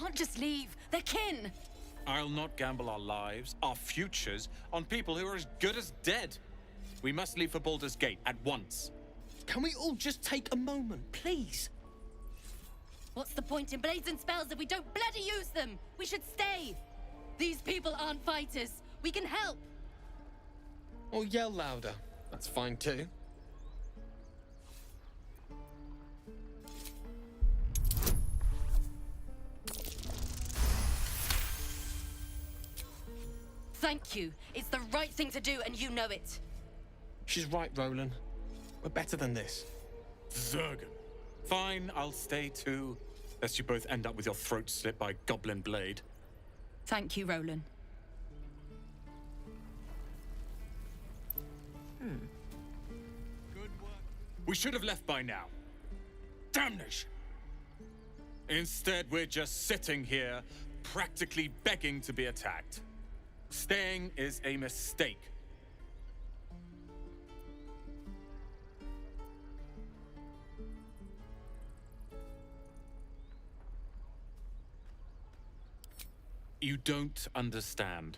can't just leave. They're kin. I'll not gamble our lives, our futures, on people who are as good as dead. We must leave for Baldur's Gate at once. Can we all just take a moment, please? What's the point in blazing spells if we don't bloody use them? We should stay. These people aren't fighters. We can help. Or yell louder. That's fine too. Thank you. It's the right thing to do, and you know it. She's right, Roland. We're better than this. Zergan. Fine, I'll stay too. Lest you both end up with your throat slit by Goblin Blade. Thank you, Roland. Good work. We should have left by now. Damnation! Instead, we're just sitting here, practically begging to be attacked. Staying is a mistake. You don't understand.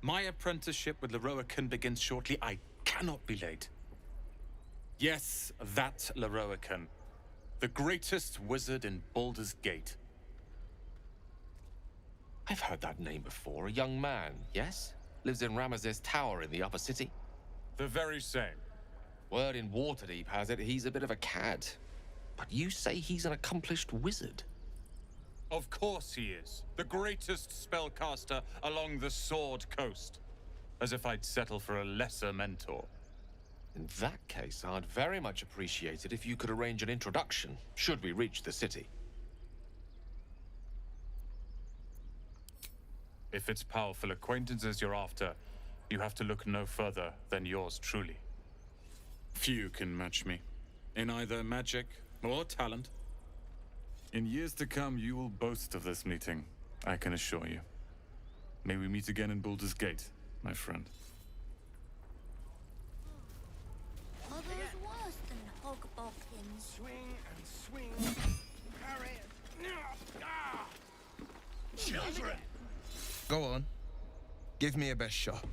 My apprenticeship with Lae'zel begins shortly. I cannot be late. Yes, that Lae'zel, the greatest wizard in Baldur's Gate. I've heard that name before. A young man, yes? Lives in Ramaz's tower in the upper city. The very same. Word in Waterdeep has it he's a bit of a cad. But you say he's an accomplished wizard. Of course he is. The greatest spellcaster along the Sword Coast. As if I'd settle for a lesser mentor. In that case, I'd very much appreciate it if you could arrange an introduction, should we reach the city. If it's powerful acquaintances you're after, you have to look no further than yours truly. Few can match me, in either magic or talent. In years to come, you will boast of this meeting, I can assure you. May we meet again in Baldur's Gate, my friend. Are those worse than hogbockins? Swing and swing. Carry it. Ah! Children! Go on. Give me a best shot.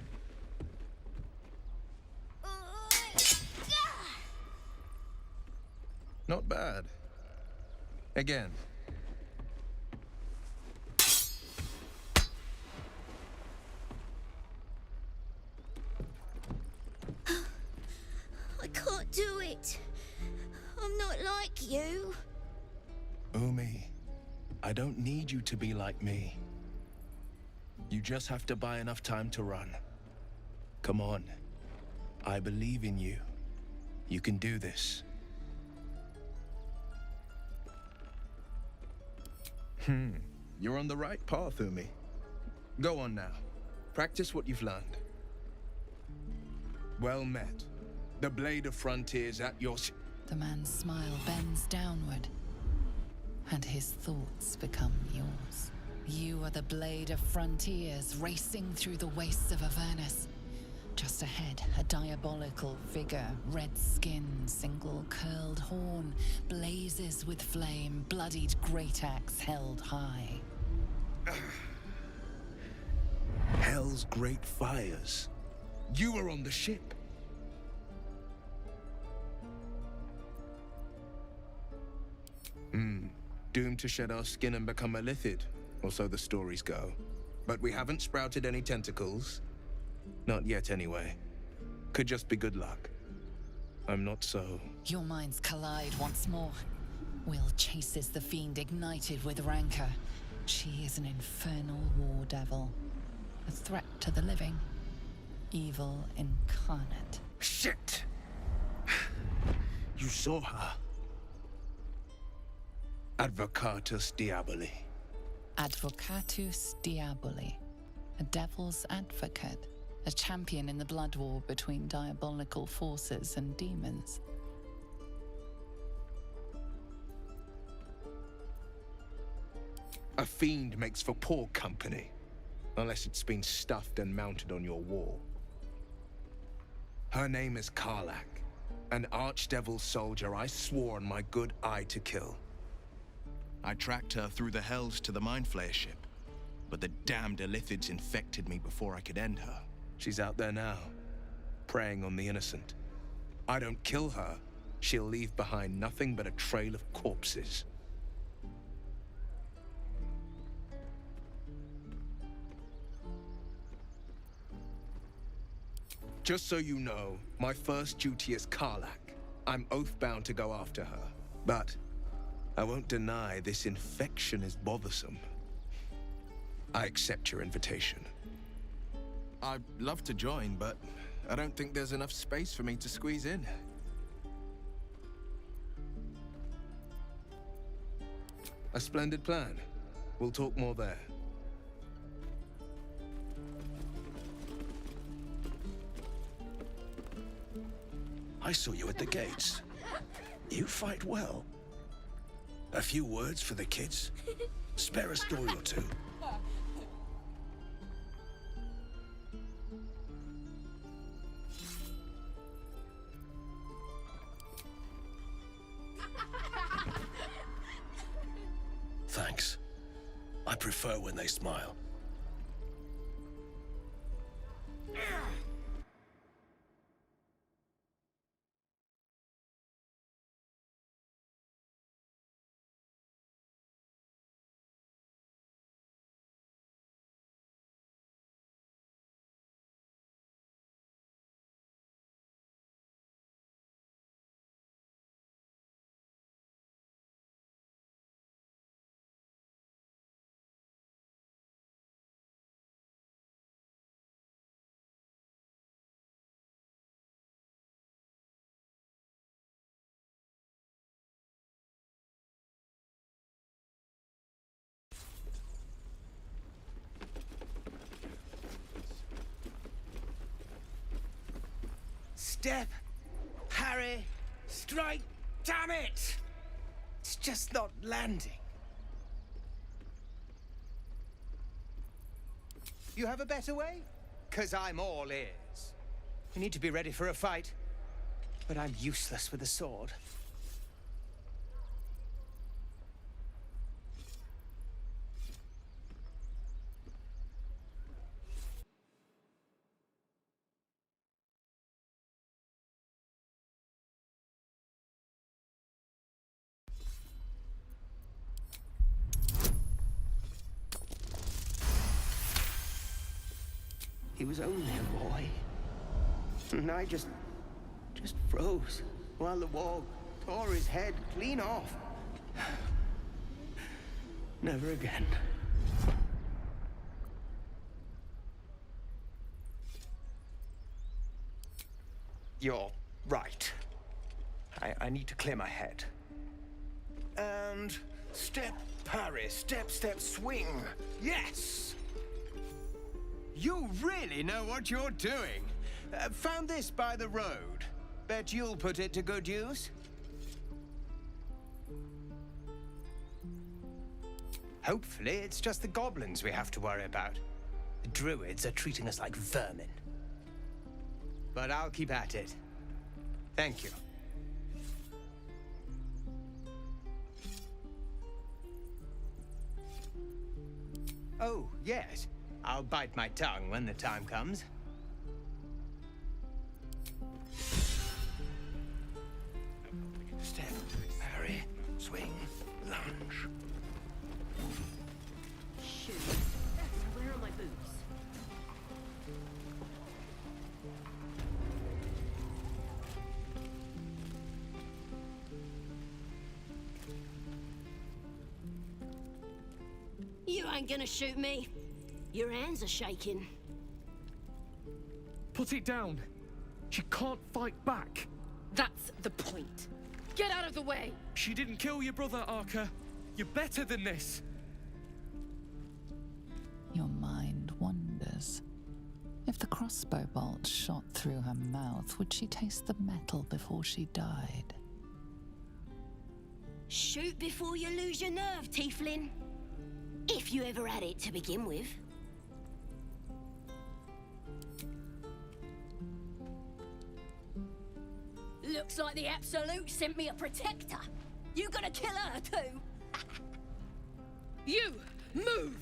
Not bad. Again. I can't do it. I'm not like you. Umi, I don't need you to be like me. You just have to buy enough time to run. Come on. I believe in you. You can do this. You're on the right path, Umi. Go on now. Practice what you've learned. Well met. The Blade of Frontiers at your... The man's smile bends downward, and his thoughts become yours. You are the Blade of Frontiers, racing through the wastes of Avernus. Just ahead, a diabolical figure, red skin, single curled horn, blazes with flame, bloodied great axe held high. Hell's great fires. You were on the ship. Doomed to shed our skin and become a lithid, or so the stories go. But we haven't sprouted any tentacles. Not yet, anyway. Could just be good luck. I'm not so... Your minds collide once more. Will chases the fiend ignited with rancor. She is an infernal war devil. A threat to the living. Evil incarnate. Shit! You saw her. Advocatus Diaboli. Advocatus Diaboli. A devil's advocate. A champion in the blood war between diabolical forces and demons. A fiend makes for poor company, unless it's been stuffed and mounted on your wall. Her name is Karlach, an archdevil soldier I swore on my good eye to kill. I tracked her through the hells to the Mind Flayer ship, but the damned Illithids infected me before I could end her. She's out there now, preying on the innocent. I don't kill her, she'll leave behind nothing but a trail of corpses. Just so you know, my first duty is Karlach. I'm oath-bound to go after her. But I won't deny this infection is bothersome. I accept your invitation. I'd love to join, but I don't think there's enough space for me to squeeze in. A splendid plan. We'll talk more there. I saw you at the gates. You fight well. A few words for the kids? Spare a story or two. Thanks. I prefer when they smile. Step, parry, strike, damn it! It's just not landing. You have a better way? 'Cause I'm all ears. You need to be ready for a fight, but I'm useless with a sword. He was only a boy. And I just froze while the wall tore his head clean off. Never again. You're right. I need to clear my head. And step, parry, step, step, swing. Yes! You really know what you're doing. Found this by the road. Bet you'll put it to good use. Hopefully, it's just the goblins we have to worry about. The druids are treating us like vermin. But I'll keep at it. Thank you. Oh, yes. I'll bite my tongue when the time comes. Step, parry, swing, lunge. Shoot. Where are my boots? You ain't gonna shoot me. Your hands are shaking. Put it down. She can't fight back. That's the point. Get out of the way! She didn't kill your brother, Arca. You're better than this. Your mind wanders. If the crossbow bolt shot through her mouth, would she taste the metal before she died? Shoot before you lose your nerve, Tiefling. If you ever had it to begin with. Looks like the Absolute sent me a protector. You gonna kill her too? You, move!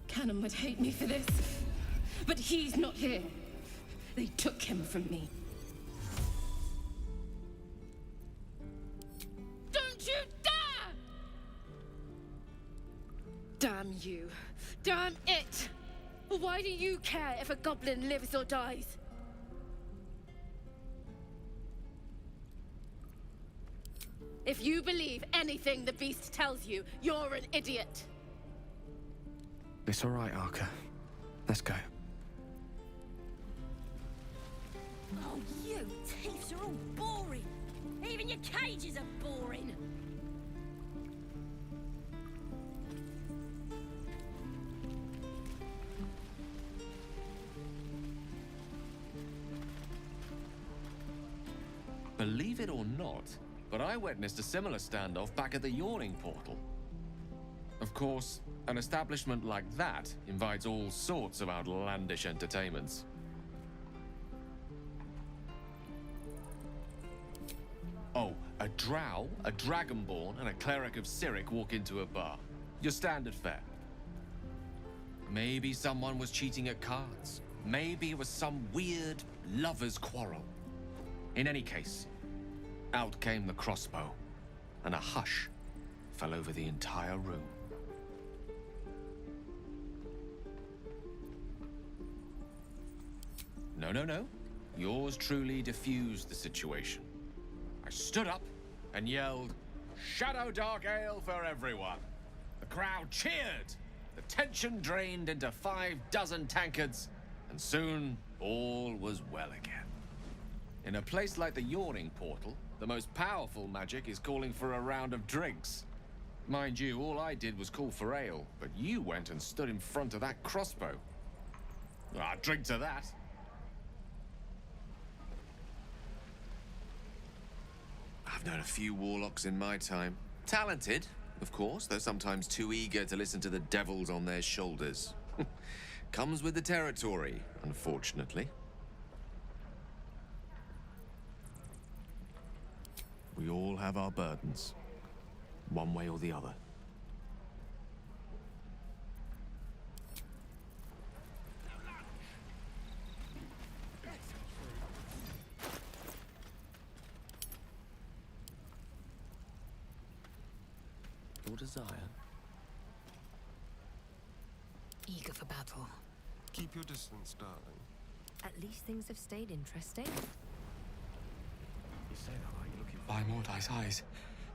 Canon would hate me for this, but he's not here. They took him from me. Don't you dare! Damn you. Damn it! Why do you care if a goblin lives or dies? If you believe anything the beast tells you, you're an idiot. It's all right, Arca. Let's go. Oh, you thieves are all boring. Even your cages are boring. Believe it or not, but I witnessed a similar standoff back at the Yawning Portal. Of course, an establishment like that invites all sorts of outlandish entertainments. Oh, a drow, a dragonborn, and a cleric of Cyric walk into a bar. Your standard fare. Maybe someone was cheating at cards. Maybe it was some weird lover's quarrel. In any case, out came the crossbow, and a hush fell over the entire room. No. Yours truly diffused the situation. I stood up and yelled, "Shadow Dark Ale for everyone!" The crowd cheered. The tension drained into 6 tankards, and soon all was well again. In a place like the Yawning Portal, the most powerful magic is calling for a round of drinks. Mind you, all I did was call for ale, but you went and stood in front of that crossbow. Ah, drink to that. I've known a few warlocks in my time. Talented, of course, though sometimes too eager to listen to the devils on their shoulders. Comes with the territory, unfortunately. We all have our burdens, one way or the other. Your desire. Eager for battle. Keep your distance, darling. At least things have stayed interesting. You say that like you're looking for... By Mordai's eyes.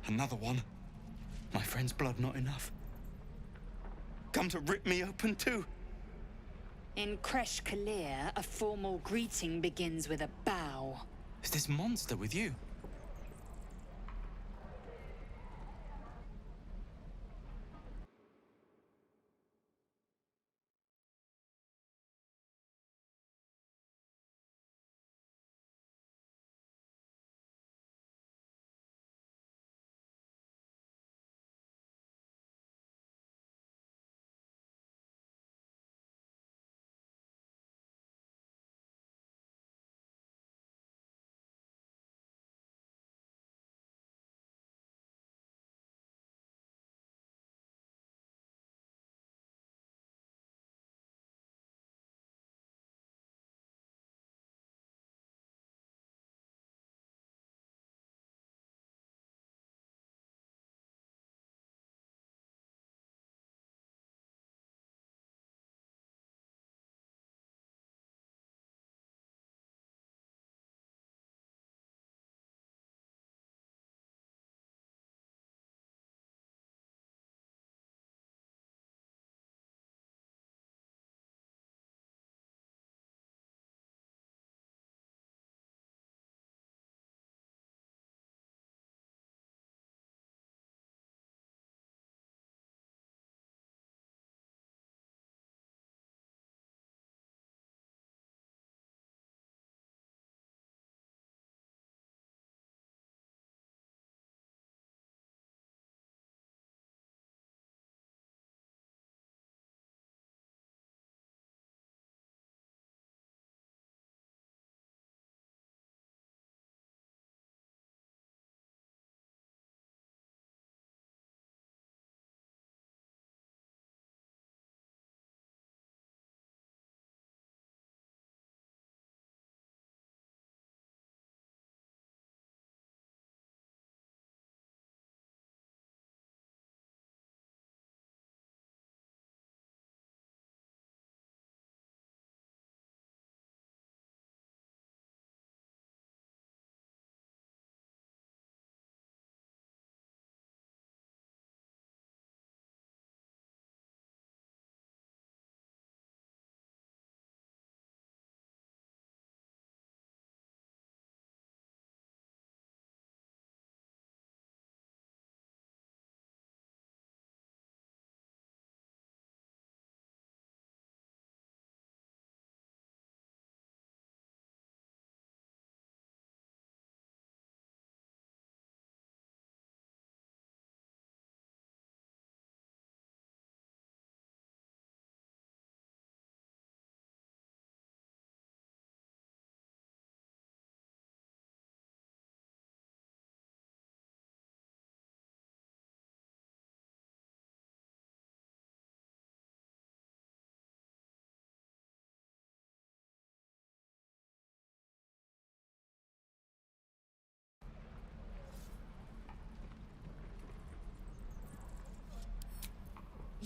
Another one. My friend's blood not enough. Come to rip me open too. In Kresh Kalir, a formal greeting begins with a bow. Is this monster with you?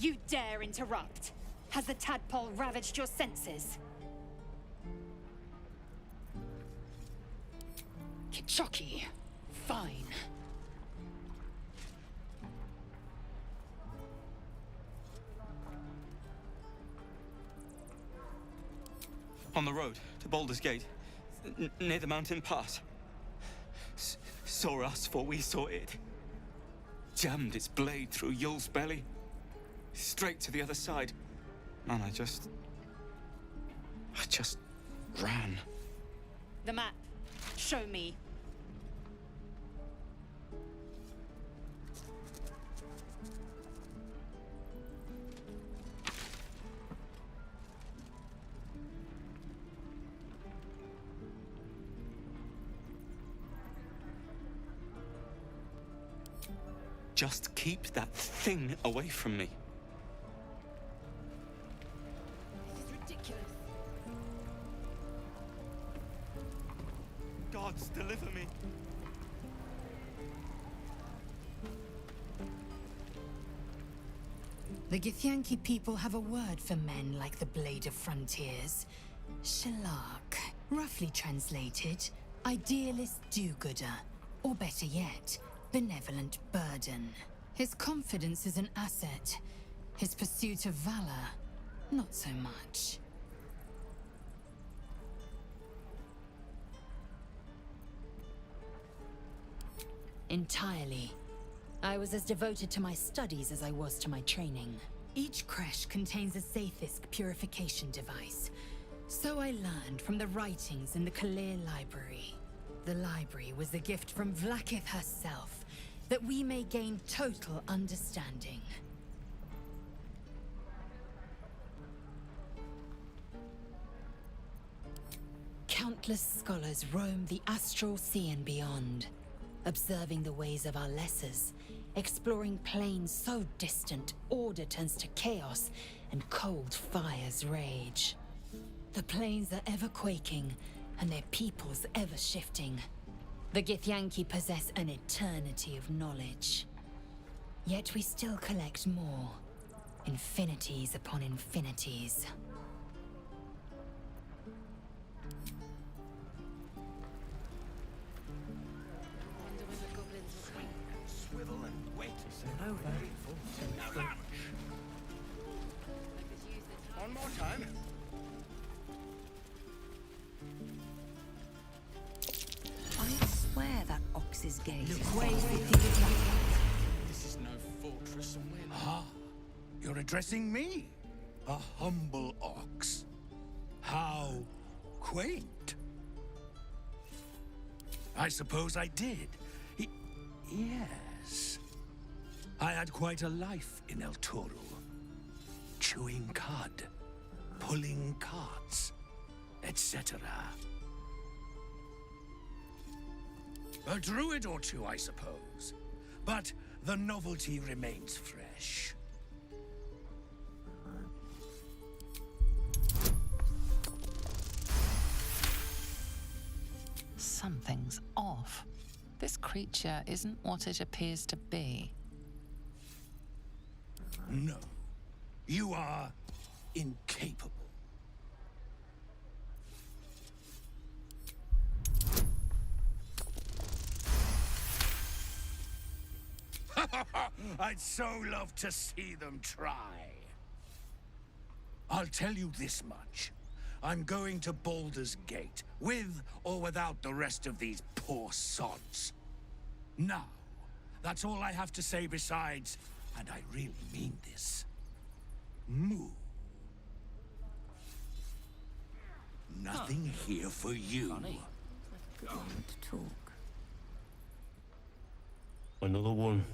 You dare interrupt? Has the tadpole ravaged your senses? Kichoki. Fine. On the road to Baldur's Gate, near the mountain pass. Saw us, for we saw it. Jammed its blade through Yul's belly, straight to the other side. And I just ran. The map. Show me. Just keep that thing away from me. This is ridiculous. Gods, deliver me. The Githyanki people have a word for men like the Blade of Frontiers. Shalak. Roughly translated, idealist do-gooder. Or better yet, benevolent burden. His confidence is an asset. His pursuit of valor, not so much. Entirely. I was as devoted to my studies as I was to my training. Each creche contains a Zaithisk purification device. So I learned from the writings in the Kalir Library. The library was a gift from Vlaakith herself, that we may gain total understanding. Countless scholars roam the astral sea and beyond, observing the ways of our lessers, exploring planes so distant order turns to chaos and cold fires rage. The planes are ever quaking, and their peoples ever shifting. The Githyanki possess an eternity of knowledge. Yet we still collect more. Infinities upon infinities. Swivel and wait. One more time. I swear that Ox's gate is This is no fortress and we're Ah, you're addressing me, a humble ox. How quaint. I suppose I did. Yes. I had quite a life in El Toro. Chewing cud, pulling carts, etc. A druid or two, I suppose. But the novelty remains fresh. Something's off. This creature isn't what it appears to be. No. You are incapable. I'd so love to see them try. I'll tell you this much. I'm going to Baldur's Gate, with or without the rest of these poor sods. Now, that's all I have to say besides, and I really mean this, moo. Nothing here for you. good moment to talk. Another one.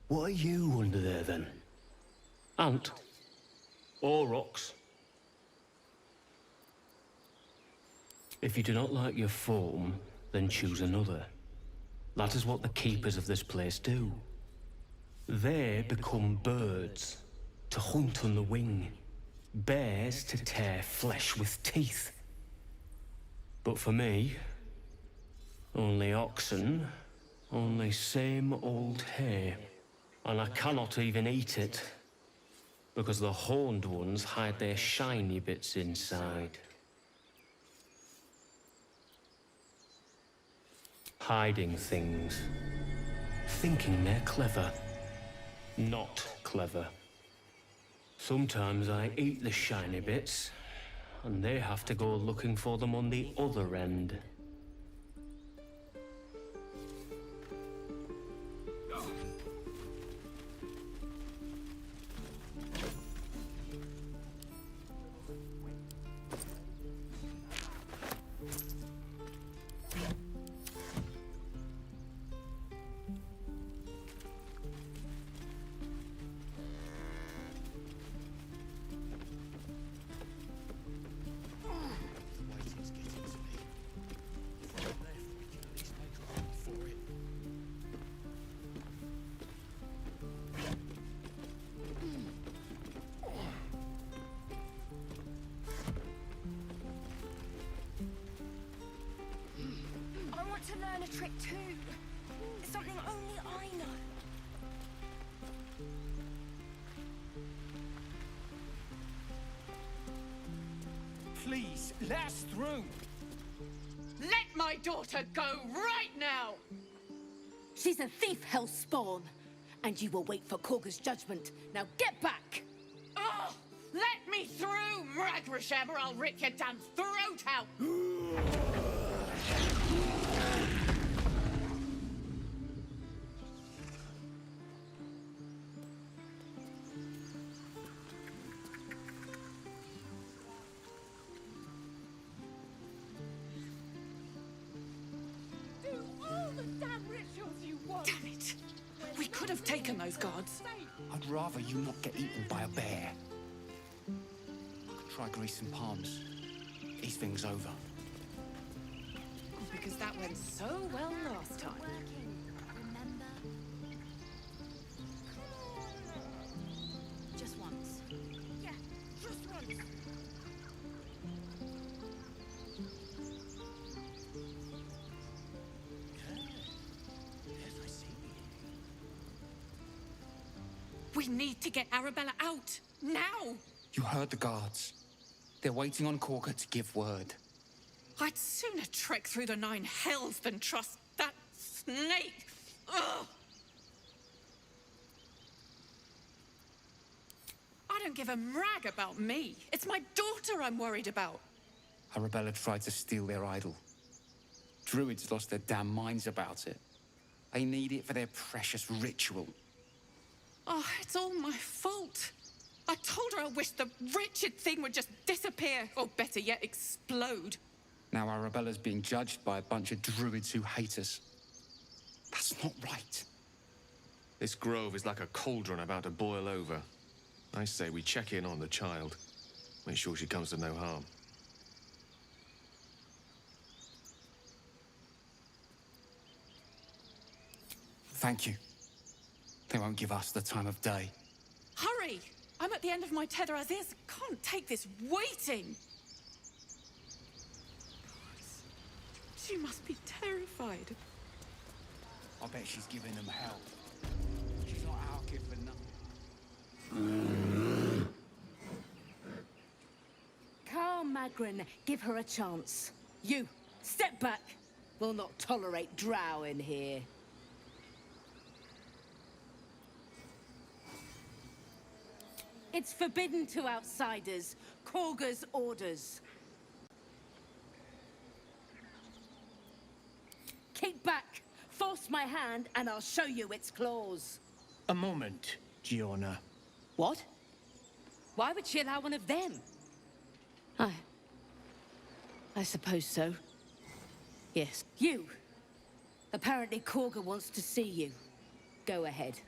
What are you under there, then? Ant? Or rocks? If you do not like your form, then choose another. That is what the keepers of this place do. They become birds, to hunt on the wing. Bears to tear flesh with teeth. But for me, only oxen, only same old hay. And I cannot even eat it, Because the horned ones hide their shiny bits inside. Hiding things. Thinking they're clever. Not clever. Sometimes I eat the shiny bits, and they have to go looking for them on the other end. I want to learn a trick too. Something only I know. Please, let us through. Let my daughter go right now! She's a thief, hellspawn. And you will wait for Korga's judgment. Now get back! Oh! Let me through, Mragrashem, or I'll rip your damn throat out! Do all the damn rituals you want! Damn it! We could have taken those guards. I'd rather you not get eaten by a bear. I could try greasing palms. Ease things over. Because that went so well last time. Remember? Just once. Yeah, just once. We need to get Arabella out. Now! You heard the guards. They're waiting on Korga to give word. I'd sooner trek through the 9 hells than trust that snake. Ugh! I don't give a rag about me. It's my daughter I'm worried about. Arabella tried to steal their idol. Druids lost their damn minds about it. They need it for their precious ritual. Oh, it's all my fault. I told her I wished the wretched thing would just disappear, or better yet, explode. Now Arabella's being judged by a bunch of druids who hate us. That's not right. This grove is like a cauldron about to boil over. I say we check in on the child. Make sure she comes to no harm. Thank you. They won't give us the time of day. Hurry! I'm at the end of my tether as is. Can't take this waiting. She must be terrified. I bet she's giving them hell. She's not our kid for nothing. Carl Magrin, give her a chance. You, step back. We'll not tolerate Drow in here. It's forbidden to outsiders. Korga's orders. Keep back. Force my hand and I'll show you its claws. A moment, Giona. What? Why would she allow one of them? I suppose so. Yes. You. Apparently Korga wants to see you. Go ahead.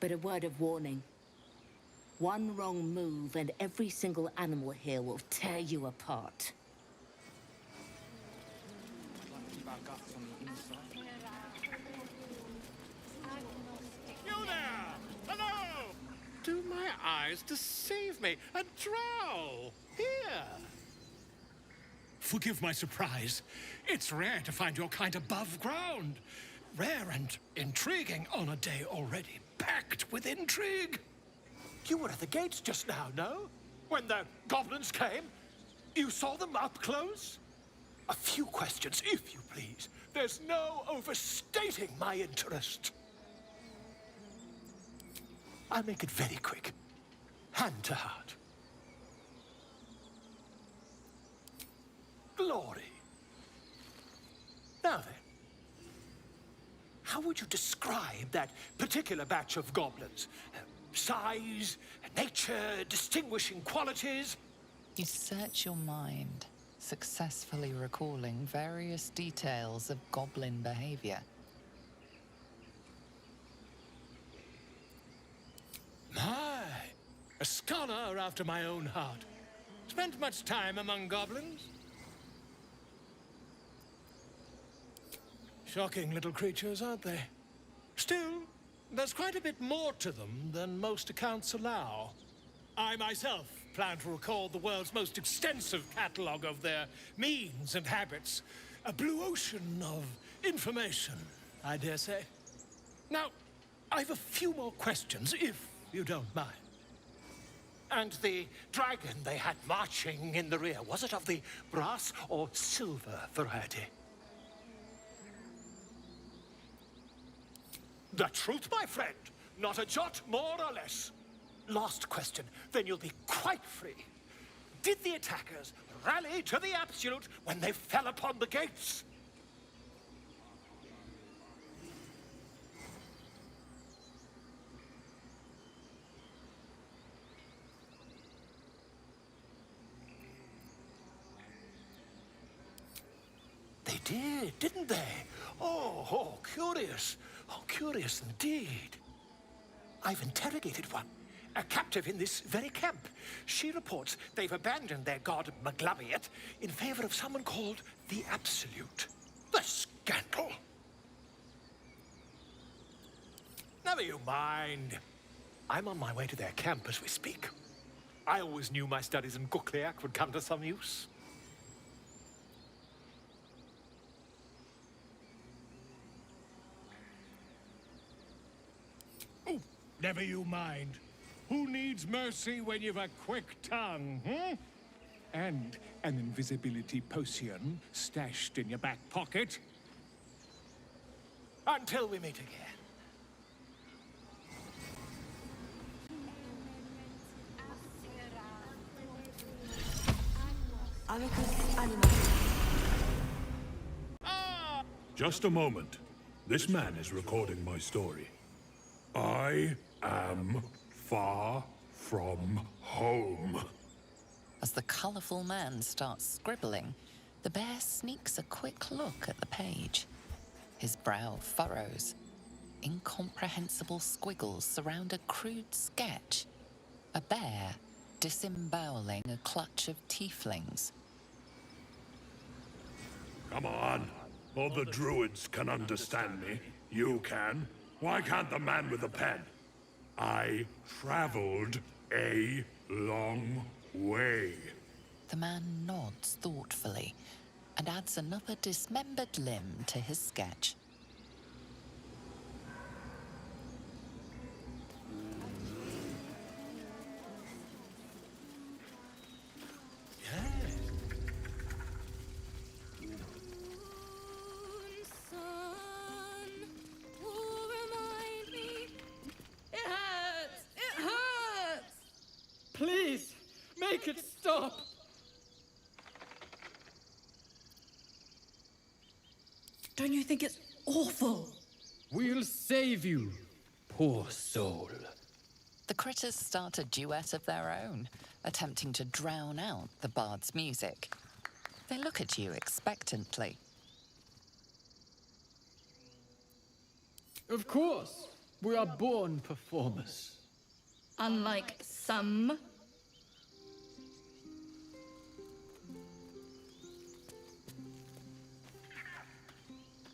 But a word of warning. One wrong move and every single animal here will tear you apart. You there! Hello! Do my eyes deceive me? A drow! Here! Forgive my surprise. It's rare to find your kind above ground. Rare and intriguing on a day already packed with intrigue. You were at the gates just now, no? When the goblins came? You saw them up close? A few questions, if you please. There's no overstating my interest. I'll make it very quick. Hand to heart. Glory. Now then, how would you describe that particular batch of goblins? Size, nature, distinguishing qualities? You search your mind, successfully recalling various details of goblin behavior. My, a scholar after my own heart. Spent much time among goblins? Shocking little creatures, aren't they? Still, there's quite a bit more to them than most accounts allow. I myself plan to record the world's most extensive catalogue of their means and habits. A blue ocean of information, I dare say. Now, I've a few more questions, if you don't mind. And the dragon they had marching in the rear, was it of the brass or silver variety? The truth, my friend. Not a jot more or less. Last question, then you'll be quite free. Did the attackers rally to the absolute when they fell upon the gates? They did, didn't they? Oh, curious. Oh, curious indeed. I've interrogated one, a captive in this very camp. She reports they've abandoned their god Maglabiet in favor of someone called the Absolute. The scandal! Never you mind. I'm on my way to their camp as we speak. I always knew my studies in Gukleak would come to some use. Oh, never you mind. Who needs mercy when you've a quick tongue, hmm? And an invisibility potion stashed in your back pocket? Until we meet again. Just a moment. This man is recording my story. I am far from home. As the colourful man starts scribbling, the bear sneaks a quick look at the page. His brow furrows. Incomprehensible squiggles surround a crude sketch. A bear disemboweling a clutch of tieflings. Come on. All the druids can understand me. You can. Why can't the man with the pen? I traveled a long way. The man nods thoughtfully and adds another dismembered limb to his sketch. Please, make it stop! Don't you think it's awful? We'll save you, poor soul. The critters start a duet of their own, attempting to drown out the bard's music. They look at you expectantly. Of course, we are born performers. Unlike some